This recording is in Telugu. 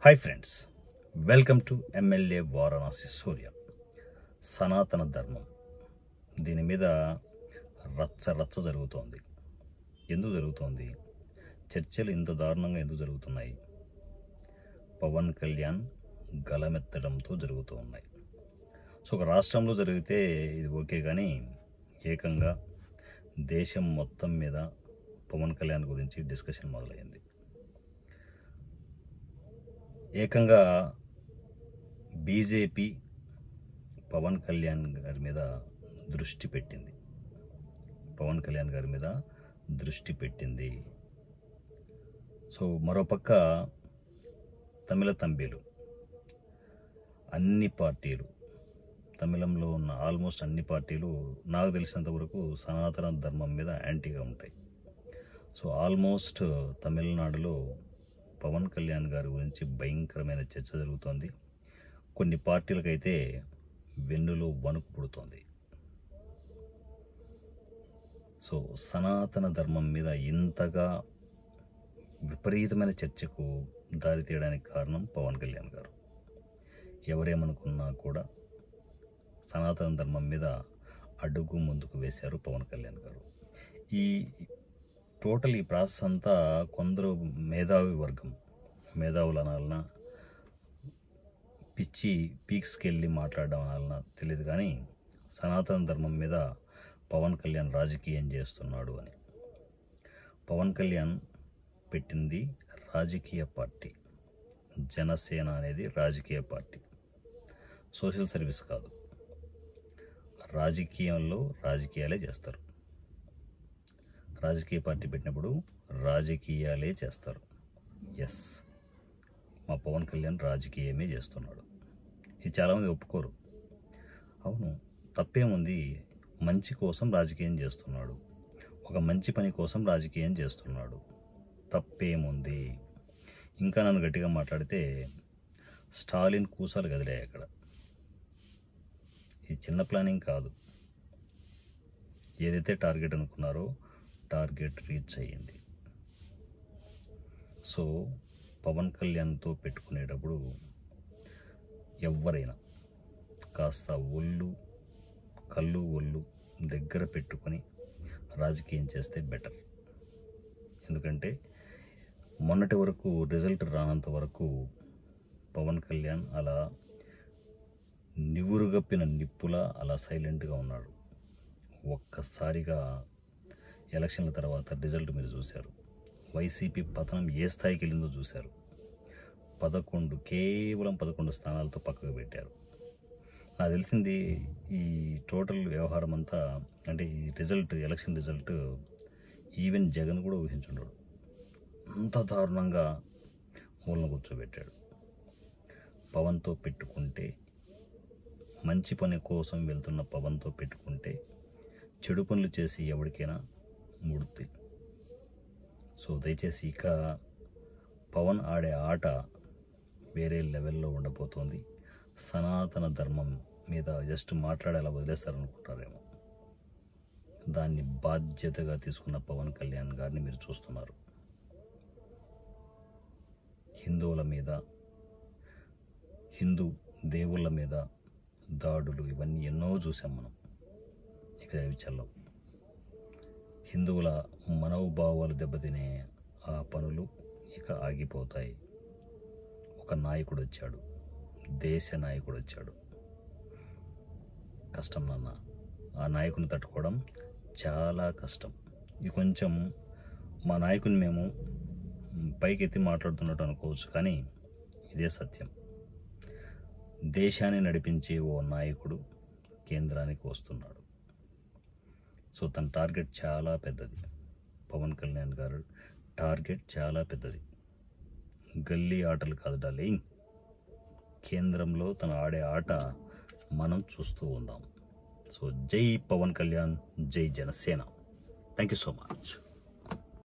Hi friends, welcome to MLA Varanasi Surya. సనాతన ధర్మం దీని మీద రచ్చ జరుగుతోంది. ఎందుకు జరుగుతోంది? చర్చలు ఇంత దారుణంగా ఎందుకు జరుగుతున్నాయి? పవన్ కళ్యాణ్ గలమెత్తడంతో జరుగుతూ ఉన్నాయి. సో ఒక రాష్ట్రంలో జరిగితే ఇది ఓకే, కానీ ఏకంగా దేశం మొత్తం మీద పవన్ కళ్యాణ్ గురించి డిస్కషన్ మొదలైంది. ఏకంగా బీజేపీ పవన్ కళ్యాణ్ గారి మీద దృష్టి పెట్టింది. సో మరోపక్క తమిళ తంబీలు అన్ని పార్టీలు, తమిళంలో ఉన్న ఆల్మోస్ట్ అన్ని పార్టీలు నాకు తెలిసినంత వరకు సనాతన ధర్మం మీద యాంటీగా ఉంటాయి. సో ఆల్మోస్ట్ తమిళనాడులో పవన్ కళ్యాణ్ గారి గురించి భయంకరమైన చర్చ జరుగుతోంది. కొన్ని పార్టీలకైతే వెన్నులో వణుకు పుడుతోంది. సో సనాతన ధర్మం మీద ఇంతగా విపరీతమైన చర్చకు దారి తీయడానికి కారణం పవన్ కళ్యాణ్ గారు. ఎవరేమనుకున్నా కూడా సనాతన ధర్మం మీద అడుగు ముందుకు వేశారు పవన్ కళ్యాణ్ గారు. ఈ ప్రాసెస్ అంతా కొందరు మేధావులు అనాలన్నా, పీక్స్కి వెళ్ళి మాట్లాడడం అనాలన్నా తెలియదు, కానీ సనాతన ధర్మం మీద పవన్ కళ్యాణ్ రాజకీయం చేస్తున్నాడు అని. పవన్ కళ్యాణ్ పెట్టింది రాజకీయ పార్టీ. జనసేన అనేది రాజకీయ పార్టీ, సోషల్ సర్వీస్ కాదు. రాజకీయంలో రాజకీయాలే చేస్తారు. రాజకీయ పార్టీ పెట్టినప్పుడు రాజకీయాలే చేస్తారు. ఎస్, మా పవన్ కళ్యాణ్ రాజకీయమే చేస్తున్నాడు. ఇది చాలామంది ఒప్పుకోరు. అవును, తప్పేముంది? మంచి కోసం రాజకీయం చేస్తున్నాడు, ఒక మంచి పని కోసం రాజకీయం చేస్తున్నాడు, తప్పేముంది? ఇంకా నన్ను గట్టిగా మాట్లాడితే స్టాలిన్ కూసాలు కదిలాయి అక్కడ. ఇది చిన్న ప్లానింగ్ కాదు. ఏదైతే టార్గెట్ అనుకున్నారో టార్గెట్ రీచ్ అయ్యింది. సో పవన్ కళ్యాణ్తో పెట్టుకునేటప్పుడు ఎవరైనా కాస్త కళ్ళు ఒళ్ళు దగ్గర పెట్టుకొని రాజకీయం చేస్తే బెటర్. ఎందుకంటే మొన్నటి వరకు రిజల్ట్ రానంత వరకు పవన్ కళ్యాణ్ అలా నివురుగప్పిన నిప్పులా అలా సైలెంట్గా ఉన్నాడు. ఒక్కసారిగా ఎలక్షన్ల తర్వాత రిజల్ట్ మీరు చూశారు. వైసీపీ పతనం ఏ స్థాయికి వెళ్ళిందో చూశారు. కేవలం 11 స్థానాలతో పక్కకు పెట్టారు. నాకు తెలిసింది ఈ టోటల్ వ్యవహారం అంతా, అంటే ఈ ఎలక్షన్ రిజల్ట్ ఈవెన్ జగన్ కూడా ఊహించుండడు. అంత దారుణంగా మూలన కూర్చోబెట్టాడు. పవన్తో పెట్టుకుంటే, మంచి పని కోసం వెళ్తున్న పవన్తో పెట్టుకుంటే చెడు పనులు చేసి ఎవరికైనా ముడుతుంది. సో దయచేసి ఇక పవన్ ఆడే ఆట వేరే లెవెల్లో ఉండబోతోంది. సనాతన ధర్మం మీద జస్ట్ మాట్లాడేలా వదిలేస్తారనుకుంటారేమో. దాన్ని బాధ్యతగా తీసుకున్న పవన్ కళ్యాణ్ గారిని మీరు చూస్తున్నారు. హిందువుల మీద, హిందూ దేవుళ్ళ మీద దాడులు ఇవన్నీ ఎన్నో చూసాం మనం. ఇక అవి చల్లవు. హిందువుల మనోభావాలు దెబ్బతినే ఆ పనులు ఇక ఆగిపోతాయి. ఒక నాయకుడు వచ్చాడు, దేశ నాయకుడు వచ్చాడు. కష్టం నాన్న, ఆ నాయకుని తట్టుకోవడం చాలా కష్టం. ఇది కొంచెం మా నాయకుని మేము పైకెత్తి మాట్లాడుతున్నట్టు అనుకోవచ్చు, కానీ ఇదే సత్యం. దేశాన్ని నడిపించే ఓ నాయకుడు కేంద్రానికి వస్తున్నాడు. సో తన టార్గెట్ చాలా పెద్దది. పవన్ కళ్యాణ్ గారు టార్గెట్ చాలా పెద్దది. గల్లీ ఆటలు కాదు డార్లింగ్. కేంద్రంలో తను ఆడే ఆట మనం చూస్తూ ఉందాం. సో జై పవన్ కళ్యాణ్, జై Janasena. Thank you so much.